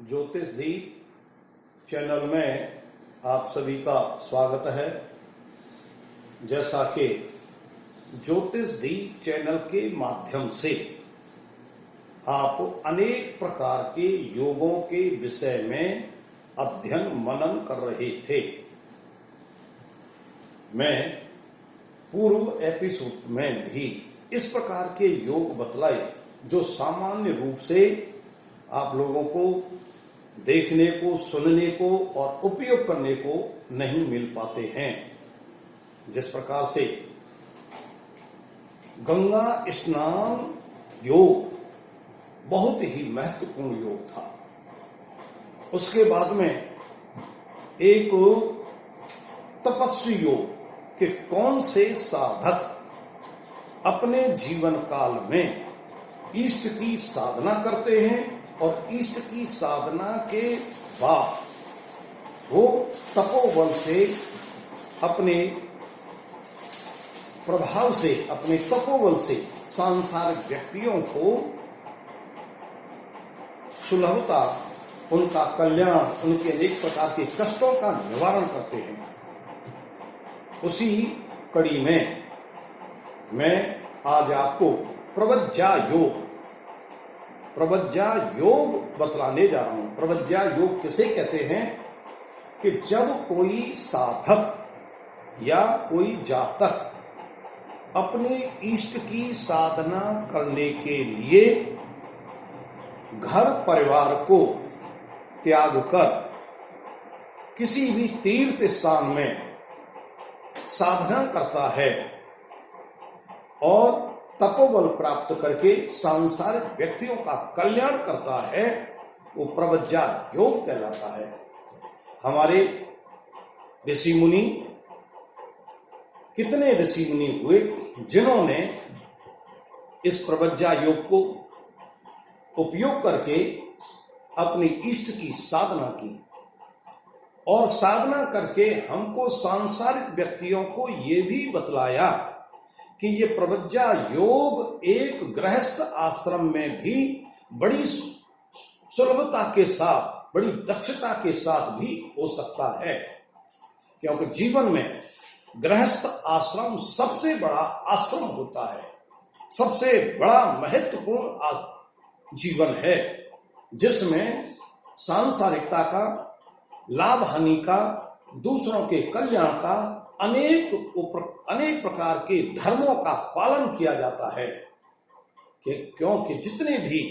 ज्योतिष दीप चैनल में आप सभी का स्वागत है। जैसा कि ज्योतिष दीप चैनल के माध्यम से आप अनेक प्रकार के योगों के विषय में अध्ययन मनन कर रहे थे, मैं पूर्व एपिसोड में भी इस प्रकार के योग बतलाए जो सामान्य रूप से आप लोगों को देखने को, सुनने को और उपयोग करने को नहीं मिल पाते हैं। जिस प्रकार से गंगा स्नान योग बहुत ही महत्वपूर्ण योग था। उसके बाद में एक तपस्वी योग कि कौन से साधक अपने जीवन काल में इष्ट की साधना करते हैं और इष्ट की साधना के बाद वो तपोबल से अपने प्रभाव से, अपने तपोबल से सांसारिक व्यक्तियों को सुलभता, उनका कल्याण, उनके अनेक प्रकार के कष्टों का निवारण करते हैं। उसी कड़ी में मैं आज आपको प्रवज्जा योग बतलाने जा रहा हूं। प्रवज्जा योग किसे कहते हैं कि जब कोई साधक या कोई जातक अपने इष्ट की साधना करने के लिए घर परिवार को त्याग कर किसी भी तीर्थ स्थान में साधना करता है और तपोबल प्राप्त करके सांसारिक व्यक्तियों का कल्याण करता है, वो प्रवज्जा योग कहलाता है। हमारे ऋषि मुनि, कितने ऋषि मुनि हुए जिन्होंने इस प्रवज्जा योग को उपयोग करके अपनी इष्ट की साधना की और साधना करके हमको सांसारिक व्यक्तियों को ये भी बतलाया कि ये प्रवज्जा योग एक गृहस्थ आश्रम में भी बड़ी सुलभता के साथ, बड़ी दक्षता के साथ भी हो सकता है, क्योंकि जीवन में गृहस्थ आश्रम सबसे बड़ा आश्रम होता है, सबसे बड़ा महत्वपूर्ण जीवन है, जिसमें सांसारिकता का, लाभ हानि का, दूसरों के कल्याण का, अनेक प्रकार के धर्मों का पालन किया जाता है। क्योंकि जितने भी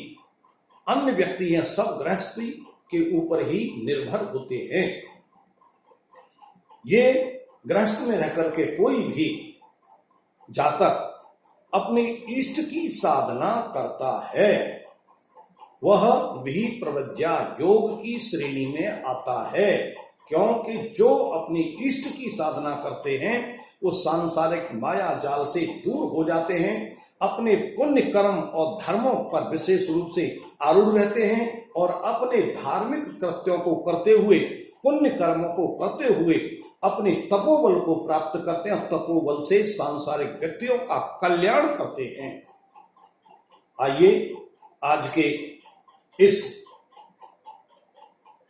अन्य व्यक्ति हैं सब गृहस्थी के ऊपर ही निर्भर होते हैं। ये गृहस्थ में रहकर के कोई भी जातक अपने इष्ट की साधना करता है, वह भी प्रवज्जा योग की श्रेणी में आता है, क्योंकि जो अपनी इष्ट की साधना करते हैं वो सांसारिक माया जाल से दूर हो जाते हैं, अपने पुण्य कर्म और धर्मों पर विशेष रूप से आरूढ़ रहते हैं और अपने धार्मिक कृत्यों को करते हुए, पुण्य कर्मों को करते हुए अपने तपोबल को प्राप्त करते हैं। तपोबल से सांसारिक व्यक्तियों का कल्याण करते हैं। आइए आज के इस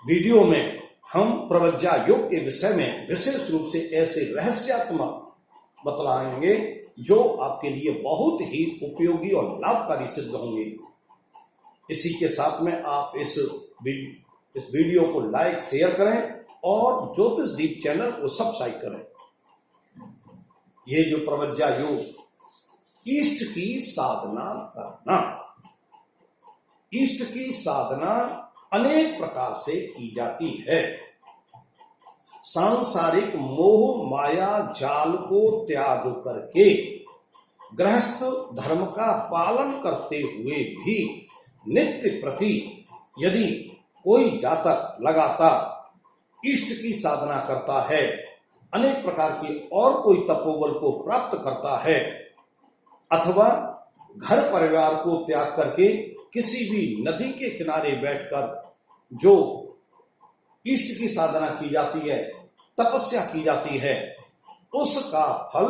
वीडियो में हम प्रवज्जा योग के विषय में विशेष रूप से ऐसे रहस्यात्मक बतलाएंगे जो आपके लिए बहुत ही उपयोगी और लाभकारी सिद्ध होंगे। इसी के साथ में आप इस वीडियो को लाइक, शेयर करें और ज्योतिष दीप चैनल को सब्सक्राइब करें। ये जो प्रवज्जा योग, इष्ट की साधना करना, इष्ट की साधना अनेक प्रकार से की जाती है। सांसारिक मोह माया जाल को त्याग करके गृहस्थ धर्म का पालन करते हुए भी नित्य प्रति यदि कोई जातक लगातार इष्ट की साधना करता है, अनेक प्रकार की और कोई तपोबल को प्राप्त करता है, अथवा घर परिवार को त्याग करके किसी भी नदी के किनारे बैठकर जो इष्ट की साधना की जाती है, तपस्या की जाती है, उसका फल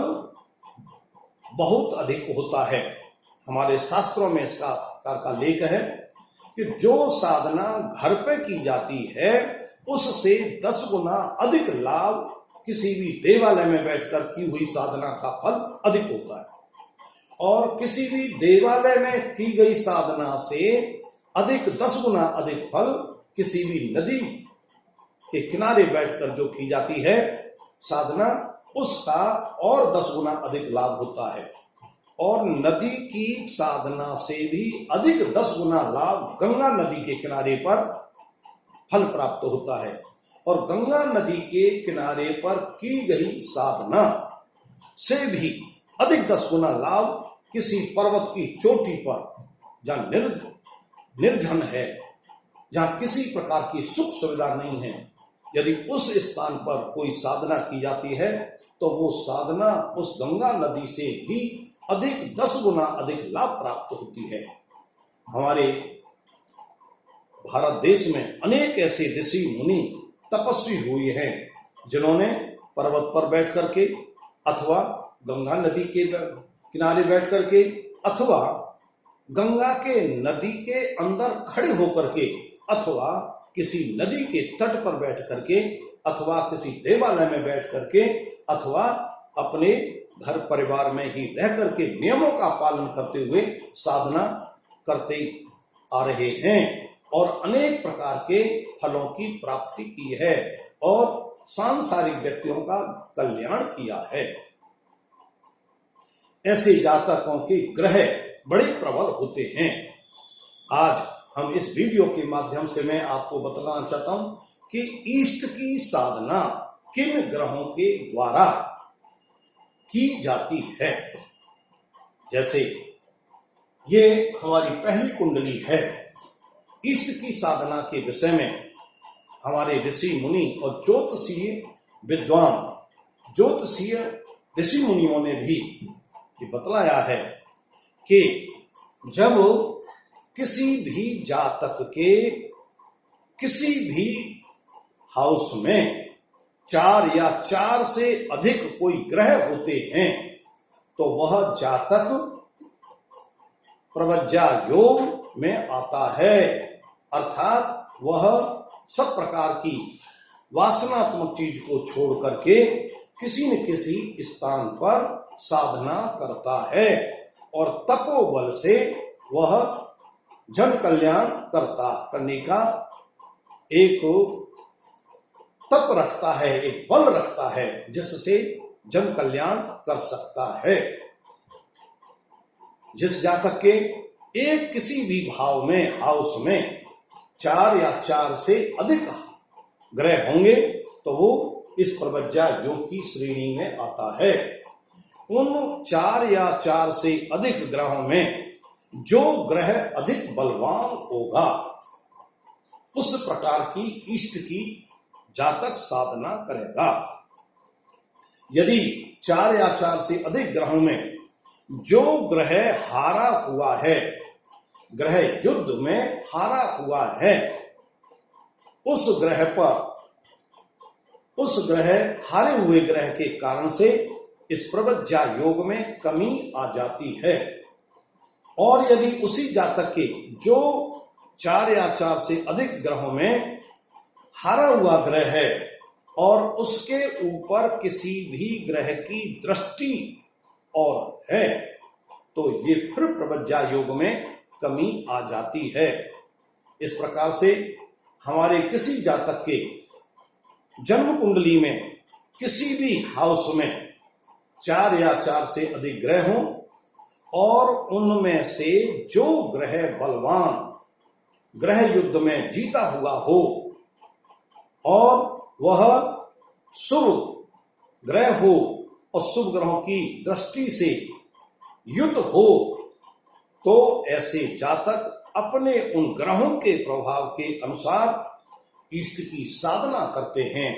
बहुत अधिक होता है। हमारे शास्त्रों में इसका का लेख है कि जो साधना घर पे की जाती है उससे 10 गुना अधिक लाभ किसी भी देवालय में बैठकर की हुई साधना का फल अधिक होता है। और किसी भी देवालय में की गई साधना से अधिक 10 गुना अधिक फल किसी भी नदी के किनारे बैठकर जो की जाती है साधना, उसका और 10 गुना अधिक लाभ होता है। और नदी की साधना से भी अधिक 10 गुना लाभ गंगा नदी के किनारे पर फल प्राप्त होता है। और गंगा नदी के किनारे पर की गई साधना से भी अधिक 10 गुना लाभ किसी पर्वत की चोटी पर जहां निर्जन है, जहां किसी प्रकार की सुख सुविधा नहीं है, यदि उस स्थान पर कोई साधना की जाती है तो वो साधना उस गंगा नदी से भी अधिक 10 गुना अधिक लाभ प्राप्त होती है। हमारे भारत देश में अनेक ऐसे ऋषि मुनि तपस्वी हुए हैं जिन्होंने पर्वत पर बैठ करके अथवा गंगा नदी के किनारे बैठ करके अथवा गंगा के नदी के अंदर खड़े होकर के अथवा किसी नदी के तट पर बैठ करके अथवा किसी देवालय में बैठ करके अथवा अपने घर परिवार में ही रह करके नियमों का पालन करते हुए साधना करते आ रहे हैं और अनेक प्रकार के फलों की प्राप्ति की है और सांसारिक व्यक्तियों का कल्याण किया है। ऐसे जातकों के ग्रह बड़े प्रबल होते हैं। आज हम इस वीडियो के माध्यम से मैं आपको बतलाना चाहता हूं कि इष्ट की साधना किन ग्रहों के द्वारा की जाती है। जैसे ये हमारी पहली कुंडली है। इष्ट की साधना के विषय में हमारे ऋषि मुनि और ज्योतिषीय विद्वान ज्योतिषीय ऋषि मुनियों ने भी बतलाया है कि जब किसी भी जातक के किसी भी हाउस में 4 या 4 से अधिक कोई ग्रह होते हैं तो वह जातक प्रवज्जा योग में आता है, अर्थात वह सब प्रकार की वासनात्मक चीज को छोड़ करके किसी न किसी स्थान पर साधना करता है और तपोबल से वह जन कल्याण करने का एक तप रखता है, एक बल रखता है जिससे जन कल्याण कर सकता है। जिस जातक के एक किसी भी भाव में हाउस में 4 या 4 से अधिक ग्रह होंगे तो वो इस प्रवज्जा योग की श्रेणी में आता है। उन 4 या 4 से अधिक ग्रहों में जो ग्रह अधिक बलवान होगा उस प्रकार की इष्ट की जातक साधना करेगा। यदि 4 या 4 से अधिक ग्रहों में जो ग्रह हारा हुआ है, ग्रह युद्ध में हारा हुआ है, उस ग्रह हारे हुए ग्रह के कारण से इस प्रवज्जा योग में कमी आ जाती है। और यदि उसी जातक के जो 4 या 4 से अधिक ग्रहों में हारा हुआ ग्रह है और उसके ऊपर किसी भी ग्रह की दृष्टि और है तो ये फिर प्रवज्जा योग में कमी आ जाती है। इस प्रकार से हमारे किसी जातक के जन्म कुंडली में किसी भी हाउस में 4 या 4 से अधिक ग्रह हों और उनमें से जो ग्रह बलवान ग्रह युद्ध में जीता हुआ हो और वह शुभ ग्रह हो और शुभ ग्रहों की दृष्टि से युद्ध हो तो ऐसे जातक अपने उन ग्रहों के प्रभाव के अनुसार इष्ट की साधना करते हैं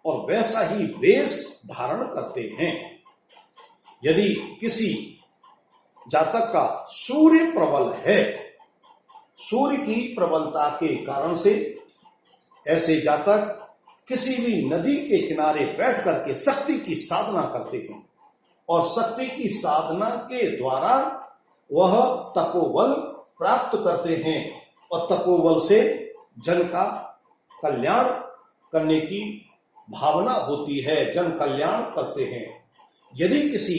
और वैसा ही वेश धारण करते हैं। यदि किसी जातक का सूर्य प्रबल है, सूर्य की प्रबलता के कारण से ऐसे जातक किसी भी नदी के किनारे बैठ करके शक्ति की साधना करते हैं और शक्ति की साधना के द्वारा वह तपोबल प्राप्त करते हैं और तपोबल से जन का कल्याण करने की भावना होती है, जन कल्याण करते हैं। यदि किसी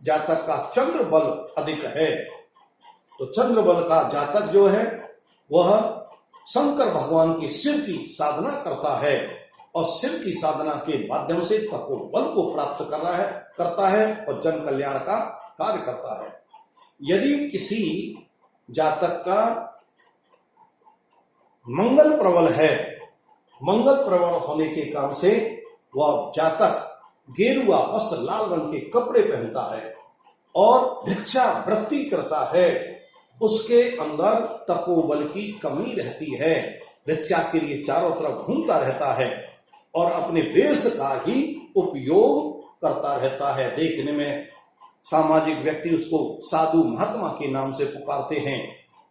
जातक का चंद्र बल अधिक है तो चंद्र बल का जातक जो है वह शंकर भगवान की शिव की साधना करता है और शिव की साधना के माध्यम से तपोबल को प्राप्त करता है और जन कल्याण का कार्य करता है। यदि किसी जातक का मंगल प्रबल है, मंगल प्रबल होने के कारण से वह जातक गेरुआ वस्त्र लाल रंग के कपड़े पहनता है और भिक्षा वृत्ति करता है, उसके अंदर तपोबल की कमी रहती है, भिक्षा के लिए चारों तरफ घूमता रहता है और अपने वेश का ही उपयोग करता रहता है। देखने में सामाजिक व्यक्ति उसको साधु महात्मा के नाम से पुकारते हैं,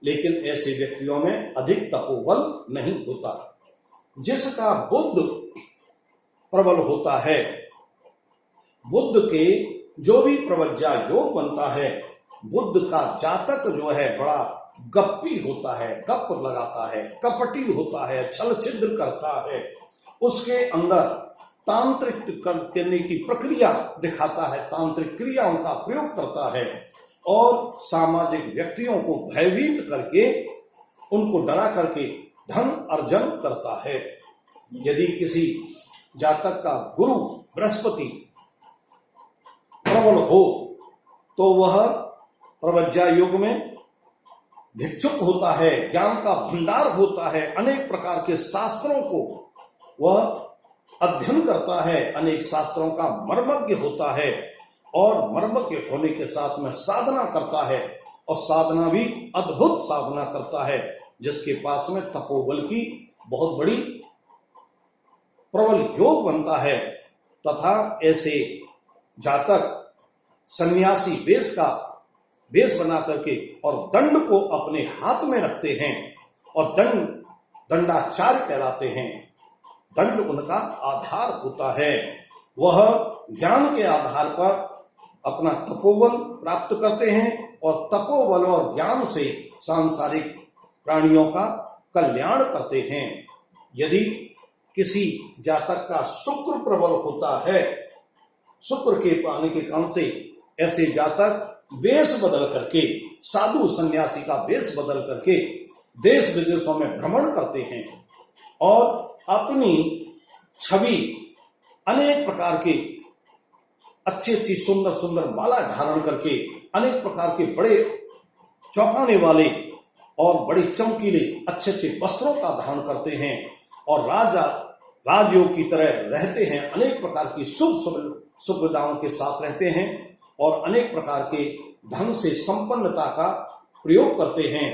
लेकिन ऐसे व्यक्तियों में अधिक तपोबल नहीं होता। जिसका बुद्ध प्रबल होता है, बुद्ध के जो भी प्रवज्जा योग बनता है, बुद्ध का जातक जो है बड़ा गप्पी होता है, गप लगाता है, कपटी होता है, छल छिद्र करता है, उसके अंदर तांत्रिक करने की प्रक्रिया दिखाता है, तांत्रिक क्रियाओं का प्रयोग करता है और सामाजिक व्यक्तियों को भयभीत करके उनको डरा करके धन अर्जन करता है। यदि किसी जातक का गुरु बृहस्पति प्रबल हो तो वह प्रवज्जा योग में भिक्षुक होता है, ज्ञान का भंडार होता है, अनेक प्रकार के शास्त्रों को वह अध्ययन करता है, अनेक शास्त्रों का मर्मज्ञ होता है और मर्मज्ञ होने के साथ में साधना करता है और साधना भी अद्भुत साधना करता है, जिसके पास में तपोबल की बहुत बड़ी प्रबल योग बनता है। तथा ऐसे जातक सन्यासी वेश बना करके और दंड को अपने हाथ में रखते हैं और दंडाचार्य कहलाते हैं। दंड उनका आधार होता है, वह ज्ञान के आधार पर अपना तपोबल प्राप्त करते हैं और तपोबल और ज्ञान से सांसारिक प्राणियों का कल्याण करते हैं। यदि किसी जातक का शुक्र प्रबल होता है, शुक्र के पाने के कारण से ऐसे जातक वेश बदल करके, साधु सन्यासी का वेश बदल करके देश विदेशों में भ्रमण करते हैं और अपनी छवि अनेक प्रकार के अच्छी अच्छी सुंदर सुंदर माला धारण करके अनेक प्रकार के बड़े चौंकाने वाले और बड़े चमकीले अच्छे अच्छे वस्त्रों का धारण करते हैं और राजयोग की तरह रहते हैं, अनेक प्रकार की सुविधाओं के साथ रहते हैं और अनेक प्रकार के धन से संपन्नता का प्रयोग करते हैं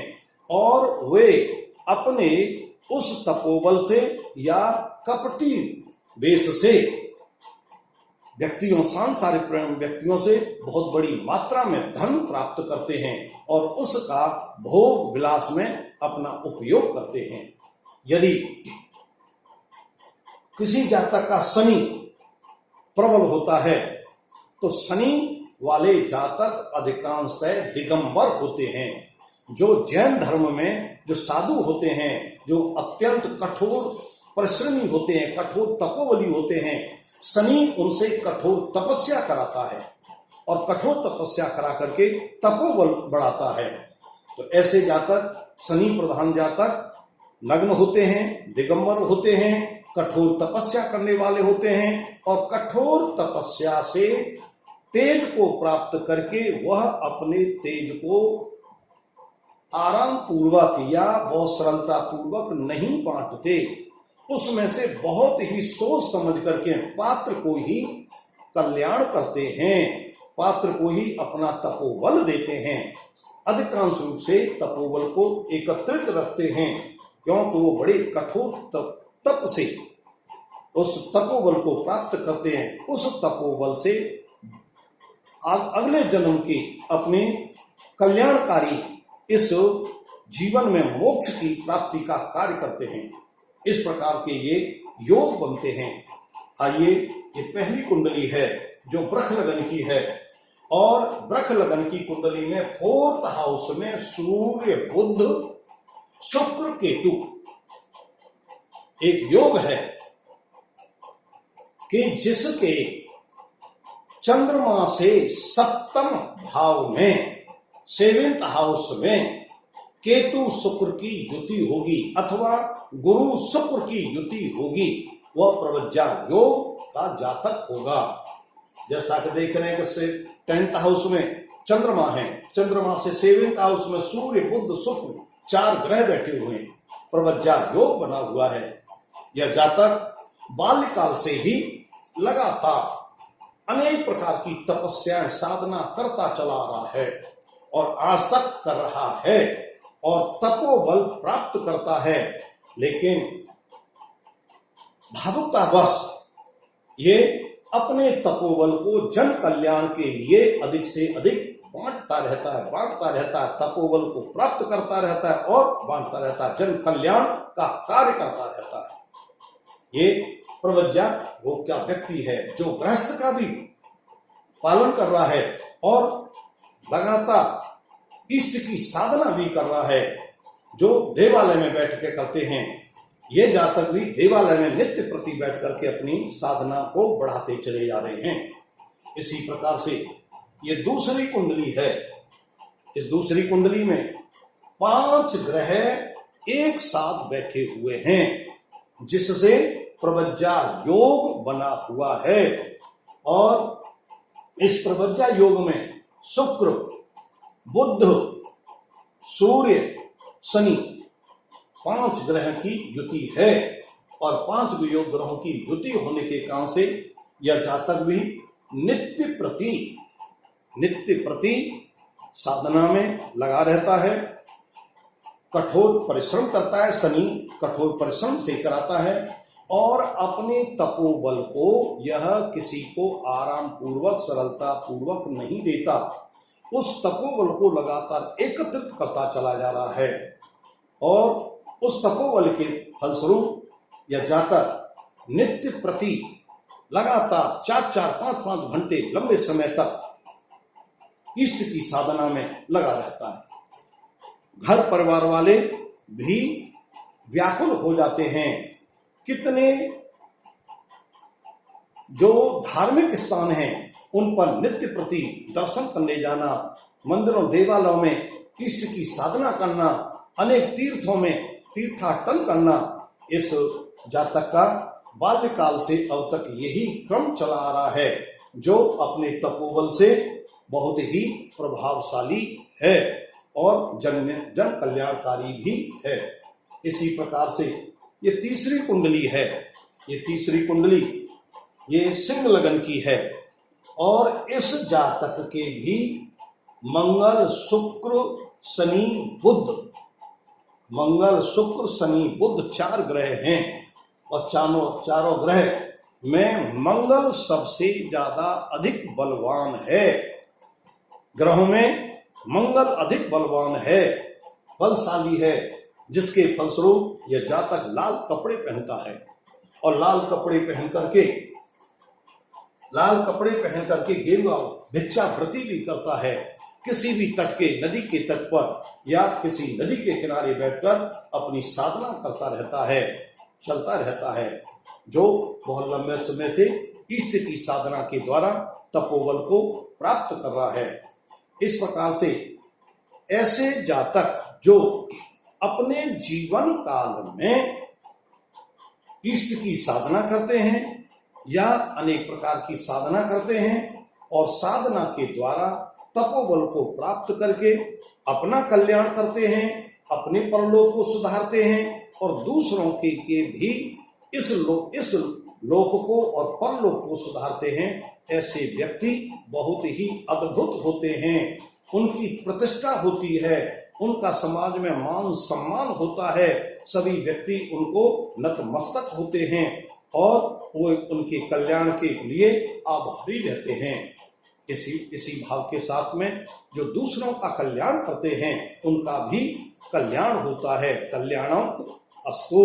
और वे अपने उस तपोबल से या कपटी वेश से सांसारिक व्यक्तियों से बहुत बड़ी मात्रा में धन प्राप्त करते हैं और उसका भोग विलास में अपना उपयोग करते हैं। यदि किसी जातक का शनि प्रबल होता है तो शनि वाले जातक अधिकांशतः दिगंबर होते हैं। जो जैन धर्म में जो साधु होते हैं, जो अत्यंत कठोर परिश्रमी होते हैं, कठोर तपोबली होते हैं, शनि उनसे कठोर तपस्या कराता है और कठोर तपस्या करा करके तपोबल बढ़ाता है। तो ऐसे जातक, शनि प्रधान जातक नग्न होते हैं, दिगंबर होते हैं, कठोर तपस्या करने वाले होते हैं और कठोर तपस्या से तेज को प्राप्त करके वह अपने तेज को आराम पूर्वक या बहुत सरलता पूर्वक नहीं बांटते, उसमें से बहुत ही सोच समझ करके पात्र को ही कल्याण करते हैं, पात्र को ही अपना तपोबल देते हैं। अधिकांश रूप से तपोबल को एकत्रित रखते हैं क्योंकि वो बड़े कठोर तप से उस तपोबल को प्राप्त करते हैं। उस तपोबल से अगले जन्म की अपने कल्याणकारी इस जीवन में मोक्ष की प्राप्ति का कार्य करते हैं। इस प्रकार के ये योग बनते हैं। आइए, ये पहली कुंडली है जो वृष लगन की है और वृष लगन की कुंडली में 4th हाउस में सूर्य, बुध शुक्र केतु एक योग है कि जिसके चंद्रमा से सप्तम भाव में, 7th हाउस में केतु शुक्र की युति होगी अथवा गुरु शुक्र की युति होगी, वह प्रवज्जा योग का जातक होगा। जैसा कि देख रहे हैं कि 10th हाउस में चंद्रमा है, चंद्रमा से 7th हाउस में सूर्य बुध शुक्र 4 ग्रह बैठे हुए हैं, प्रवज्जा योग बना हुआ है। यह जातक बाल्यकाल से ही लगातार अनेक प्रकार की तपस्याएं साधना करता चला रहा है और आज तक कर रहा है और तपोबल प्राप्त करता है, लेकिन भावुकतावश ये अपने तपोबल को जन कल्याण के लिए अधिक से अधिक बांटता रहता है, तपोबल को प्राप्त करता रहता है और बांटता रहता है, जन कल्याण का कार्य करता रहता है। ये प्रवज्जा वो क्या व्यक्ति है जो गृहस्थ का भी पालन कर रहा है और लगातार इष्ट की साधना भी कर रहा है, जो देवालय में बैठ के करते हैं। ये जातक भी देवालय में नित्य प्रति बैठ करके अपनी साधना को बढ़ाते चले जा रहे हैं। इसी प्रकार से ये दूसरी कुंडली है। इस दूसरी कुंडली में 5 ग्रह एक साथ बैठे हुए हैं, जिससे प्रवज्जा योग बना हुआ है। और इस प्रवज्जा योग में शुक्र, बुध, सूर्य, शनि 5 ग्रह की युति है और 5 ग्रहों की युति होने के कारण से यह जातक भी नित्य प्रति साधना में लगा रहता है, कठोर परिश्रम करता है। शनि कठोर परिश्रम से कराता है और अपने तपोबल को यह किसी को आराम पूर्वक सरलता पूर्वक नहीं देता, उस तपोबल को लगातार एकत्रित करता चला जा रहा है और उस तपोबल के फलस्वरूप यह जातक नित्य प्रति लगातार 4-4, 5-5 घंटे लंबे समय तक इष्ट की साधना में लगा रहता है। घर परिवार वाले भी व्याकुल हो जाते हैं। कितने जो धार्मिक स्थान हैं उन पर नित्य प्रति दर्शन करने जाना, मंदिरों देवालयों में इष्ट की साधना करना, अनेक तीर्थों में तीर्थाटन करना, इस जातक का बाल्यकाल से अब तक यही क्रम चला आ रहा है, जो अपने तपोबल से बहुत ही प्रभावशाली है और जन कल्याणकारी भी है। इसी प्रकार से ये तीसरी कुंडली है। ये तीसरी कुंडली ये सिंह लगन की है और इस जातक के भी मंगल शुक्र शनि बुध 4 ग्रह हैं और चारों ग्रह में मंगल सबसे ज्यादा अधिक बलवान है। ग्रहों में मंगल अधिक बलवान है, बलशाली है, जिसके फलस्वरूप यह जातक लाल कपड़े पहनता है और लाल कपड़े पहन करके गेरुआ भिक्षावृत्ति भी करता है। किसी भी तट के नदी के तट पर या किसी नदी के किनारे बैठकर अपनी साधना करता रहता है, चलता रहता है, जो बहुत लंबे समय से इष्ट की साधना के द्वारा तपोबल को प्राप्त कर रहा है। इस प्रकार से ऐसे जातक जो अपने जीवन काल में इष्ट की साधना करते हैं या अनेक प्रकार की साधना करते हैं और साधना के द्वारा तपोबल को प्राप्त करके अपना कल्याण करते हैं, अपने परलोक को सुधारते हैं और दूसरों के भी इस लोक को और परलोक को सुधारते हैं, ऐसे व्यक्ति बहुत ही अद्भुत होते हैं। उनकी प्रतिष्ठा होती है, उनका समाज में मान सम्मान होता है, सभी व्यक्ति उनको नतमस्तक होते हैं और वो उनके कल्याण के लिए आभारी रहते हैं। इसी भाव के साथ में जो दूसरों का कल्याण करते हैं उनका भी कल्याण होता है। कल्याणम अस्तु।